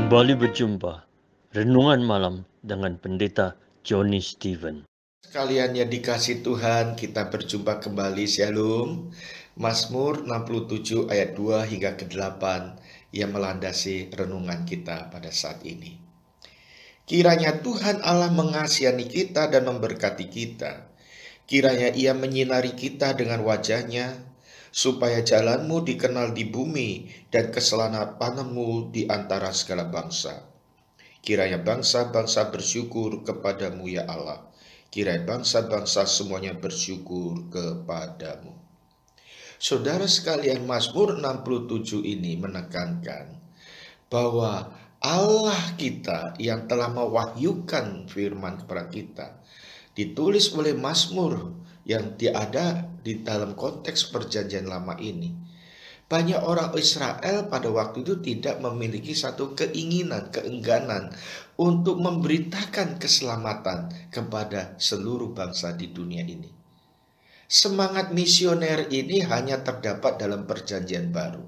Kembali berjumpa Renungan Malam dengan Pendeta Johnny Stephen. Sekalian yang dikasih Tuhan, kita berjumpa kembali. Shalom. Mazmur 67 ayat 2 hingga ke-8 yang melandasi renungan kita pada saat ini. Kiranya Tuhan Allah mengasihani kita dan memberkati kita. Kiranya Ia menyinari kita dengan wajah-Nya, supaya jalanmu dikenal di bumi dan keselamatanmu di antara segala bangsa. Kiranya bangsa-bangsa bersyukur kepadamu ya Allah. Kiranya bangsa-bangsa semuanya bersyukur kepadamu. Saudara sekalian, Mazmur 67 ini menekankan bahwa Allah kita yang telah mewahyukan firman kepada kita, ditulis oleh Mazmur yang ada di dalam konteks perjanjian lama ini. Banyak orang Israel pada waktu itu tidak memiliki satu keinginan, keengganan untuk memberitakan keselamatan kepada seluruh bangsa di dunia ini. Semangat misioner ini hanya terdapat dalam perjanjian baru.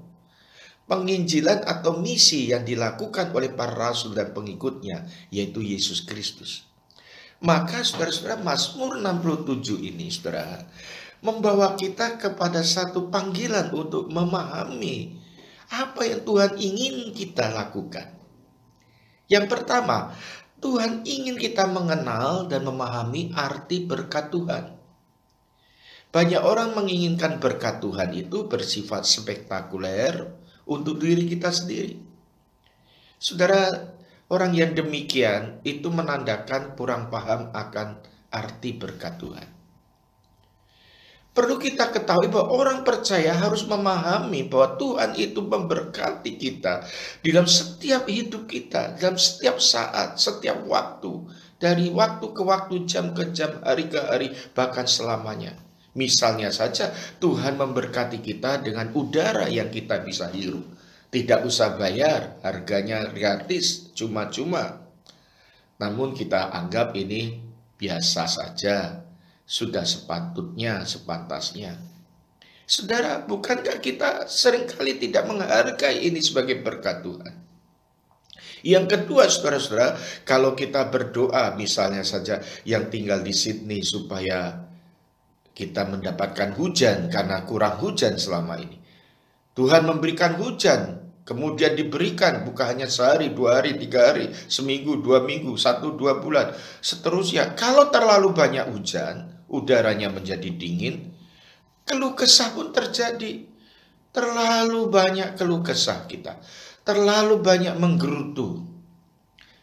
Penginjilan atau misi yang dilakukan oleh para rasul dan pengikutnya, yaitu Yesus Kristus. Maka saudara-saudara, Mazmur 67 ini, saudara, membawa kita kepada satu panggilan untuk memahami apa yang Tuhan ingin kita lakukan. Yang pertama, Tuhan ingin kita mengenal dan memahami arti berkat Tuhan. Banyak orang menginginkan berkat Tuhan itu bersifat spektakuler untuk diri kita sendiri. Saudara, orang yang demikian itu menandakan kurang paham akan arti berkat Tuhan. Perlu kita ketahui bahwa orang percaya harus memahami bahwa Tuhan itu memberkati kita dalam setiap hidup kita, dalam setiap saat, setiap waktu, dari waktu ke waktu, jam ke jam, hari ke hari, bahkan selamanya. Misalnya saja Tuhan memberkati kita dengan udara yang kita bisa hirup. Tidak usah bayar, harganya gratis, cuma-cuma. Namun kita anggap ini biasa saja. Sudah sepatutnya, sepantasnya. Saudara, bukankah kita seringkali tidak menghargai ini sebagai berkat Tuhan? Yang kedua, saudara-saudara, kalau kita berdoa misalnya saja yang tinggal di Sydney supaya kita mendapatkan hujan karena kurang hujan selama ini. Tuhan memberikan hujan, kemudian diberikan bukan hanya sehari, 2 hari, 3 hari, seminggu, 2 minggu, 1-2 bulan, seterusnya. Kalau terlalu banyak hujan, udaranya menjadi dingin, keluh kesah pun terjadi. Terlalu banyak keluh kesah kita, terlalu banyak menggerutu.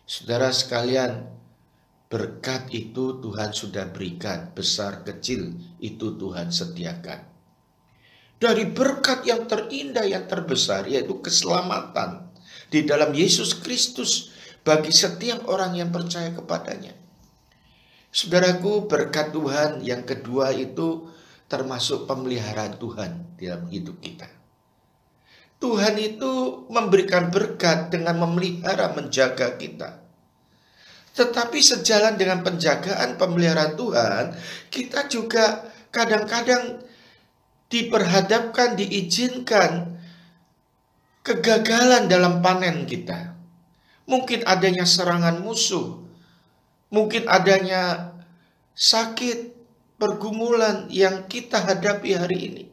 Saudara sekalian, berkat itu Tuhan sudah berikan, besar kecil itu Tuhan sediakan. Dari berkat yang terindah, yang terbesar, yaitu keselamatan di dalam Yesus Kristus bagi setiap orang yang percaya kepadanya. Saudaraku, berkat Tuhan yang kedua itu termasuk pemeliharaan Tuhan dalam hidup kita. Tuhan itu memberikan berkat dengan memelihara, menjaga kita. Tetapi sejalan dengan penjagaan pemeliharaan Tuhan, kita juga kadang-kadang diperhadapkan, diizinkan kegagalan dalam panen kita. Mungkin adanya serangan musuh, mungkin adanya sakit, pergumulan yang kita hadapi hari ini.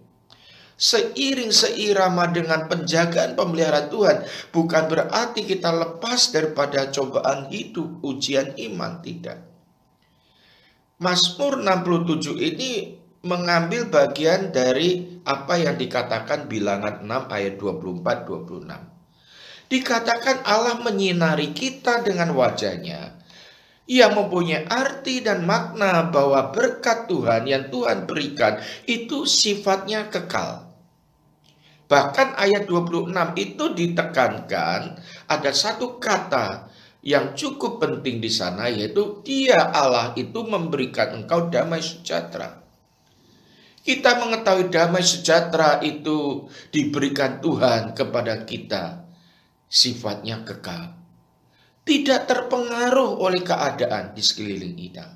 Seiring seirama dengan penjagaan pemeliharaan Tuhan, bukan berarti kita lepas daripada cobaan hidup, ujian iman, tidak. Mazmur 67 ini mengambil bagian dari apa yang dikatakan Bilangan 6 ayat 24-26. Dikatakan Allah menyinari kita dengan wajah-Nya, yang mempunyai arti dan makna bahwa berkat Tuhan yang Tuhan berikan itu sifatnya kekal. Bahkan ayat 26 itu ditekankan ada satu kata yang cukup penting di sana, yaitu Dia Allah itu memberikan engkau damai sejahtera. Kita mengetahui damai sejahtera itu diberikan Tuhan kepada kita, sifatnya kekal. Tidak terpengaruh oleh keadaan di sekeliling kita.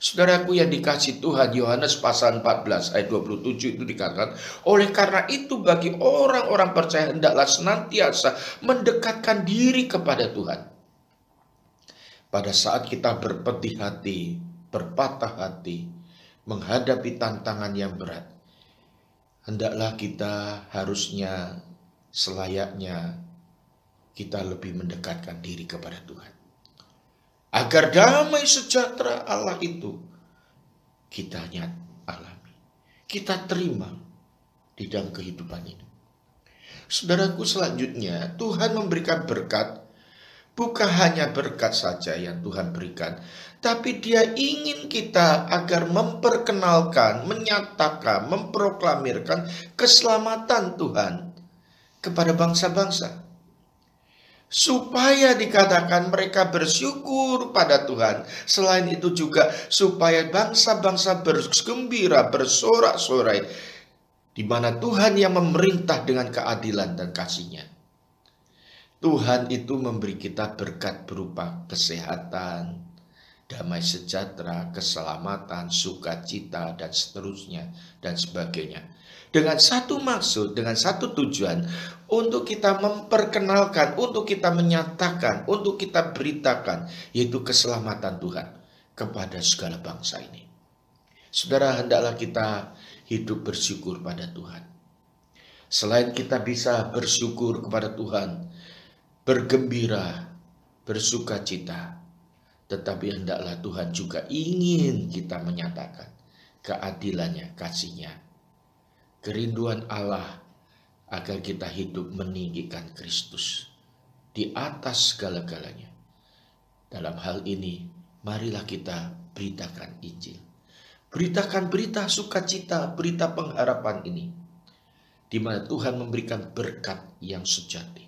Saudaraku yang dikasihi Tuhan, Yohanes pasal 14 ayat 27 itu dikatakan, oleh karena itu bagi orang-orang percaya hendaklah senantiasa mendekatkan diri kepada Tuhan. Pada saat kita berpedih hati, berpatah hati, menghadapi tantangan yang berat, hendaklah kita harusnya selayaknya kita lebih mendekatkan diri kepada Tuhan. Agar damai sejahtera Allah itu kita alami, kita terima di dalam kehidupan ini. Saudaraku, selanjutnya Tuhan memberikan berkat, bukan hanya berkat saja yang Tuhan berikan, tapi Dia ingin kita agar memperkenalkan, menyatakan, memproklamirkan keselamatan Tuhan kepada bangsa-bangsa. Supaya dikatakan mereka bersyukur pada Tuhan. Selain itu juga supaya bangsa-bangsa bergembira, bersorak-sorai, di mana Tuhan yang memerintah dengan keadilan dan kasih-Nya. Tuhan itu memberi kita berkat berupa kesehatan, damai sejahtera, keselamatan, sukacita, dan seterusnya, dan sebagainya. Dengan satu maksud, dengan satu tujuan, untuk kita memperkenalkan, untuk kita menyatakan, untuk kita beritakan, yaitu keselamatan Tuhan kepada segala bangsa ini. Saudara, hendaklah kita hidup bersyukur pada Tuhan. Selain kita bisa bersyukur kepada Tuhan, bergembira, bersukacita, tetapi hendaklah Tuhan juga ingin kita menyatakan keadilannya, kasih-Nya, kerinduan Allah agar kita hidup meninggikan Kristus di atas segala-galanya. Dalam hal ini, marilah kita beritakan Injil. Beritakan berita sukacita, berita pengharapan ini, di mana Tuhan memberikan berkat yang sejati.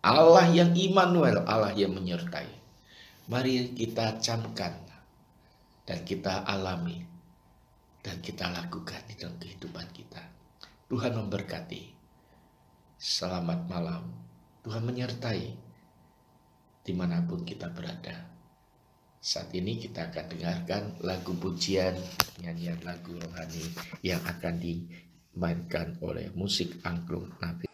Allah yang Immanuel, Allah yang menyertai. Mari kita camkan dan kita alami dan kita lakukan di dalam kehidupan kita. Tuhan memberkati. Selamat malam. Tuhan menyertai dimanapun kita berada. Saat ini kita akan dengarkan lagu pujian, nyanyian lagu rohani yang akan dimainkan oleh musik angklung Nabi.